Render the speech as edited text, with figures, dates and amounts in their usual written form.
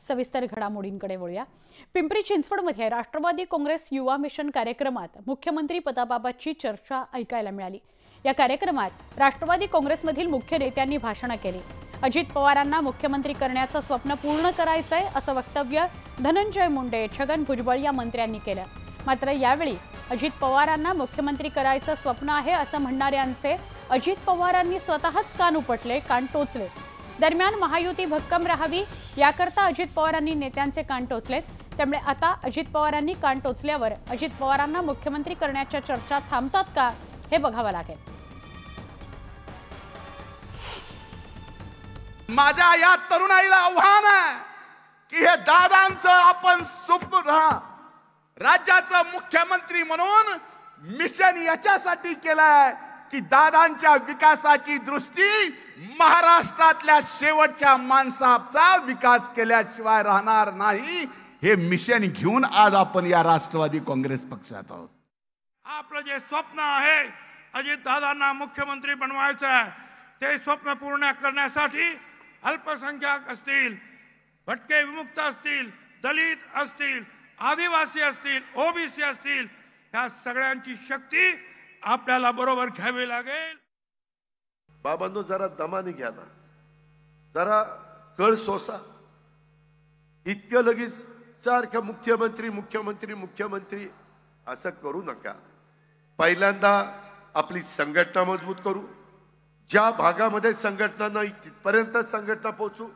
सविस्तर घडामोडींकडे वळूया। पिंपरी चिंचवडमध्ये राष्ट्रवादी काँग्रेस युवा मिशन कार्यक्रमात मुख्यमंत्री पदाबाबतची चर्चा ऐकायला मिळाली। या कार्यक्रमात राष्ट्रवादी काँग्रेसमधील मुख्य नेत्यांनी भाषणे केली। अजित पवारांना मुख्यमंत्री करण्याचं स्वप्न पूर्ण करायचंय असं वक्तव्य धनंजय मुंडे, छगन भुजबळ या मंत्र्यांनी केलं। मात्र यावेळी अजित पवारांना मुख्यमंत्री करायचं स्वप्न आहे असं म्हणणाऱ्यांचे अजित पवारांनी स्वतःच कान उपटले, कान टोचले। दरम्यान महायुती भक्कम राहावी याकरता अजित पवारांनी नेत्यांचे कान टोचलेत। त्यामुळे आता अजित पवारांनी कान टोचल्यावर अजित पवारांना मुख्यमंत्री करण्याच्या चर्चा थांबतात का हे बघावं लागेल। माझ्या या तरुणाईला आव्हान आहे की हे दादांचं आपण स्वप्न राज्याचा मुख्यमंत्री म्हणून मिशन याच्यासाठी केलंय की दादांच्या विकासाची दृष्टी महाराष्ट्रातल्या शेवटच्या माणसाचा विकास केल्याशिवाय राहणार नाही। हे मिशन घेऊन आज आपण या राष्ट्रवादी काँग्रेस पक्षात आहोत। आपलं जे स्वप्न आहे अजित दादांना मुख्यमंत्री बनवायचं आहे, ते स्वप्न पूर्ण करण्यासाठी अल्पसंख्याक असतील, भटके विमुक्त असतील, दलित असतील, आदिवासी असतील, ओबीसी असतील, या सगळ्यांची शक्ती आपल्याला बरोबर घ्यावी लागेल। बाबांनो जरा दमाने घ्या ना, जरा कळ सोसा। इतकं लगेच सारखं मुख्यमंत्री मुख्यमंत्री मुख्यमंत्री असं करू नका। पहिल्यांदा आपली संघटना मजबूत करू, ज्या भागामध्ये संघटना नाही तिथपर्यंत संघटना पोहोचू।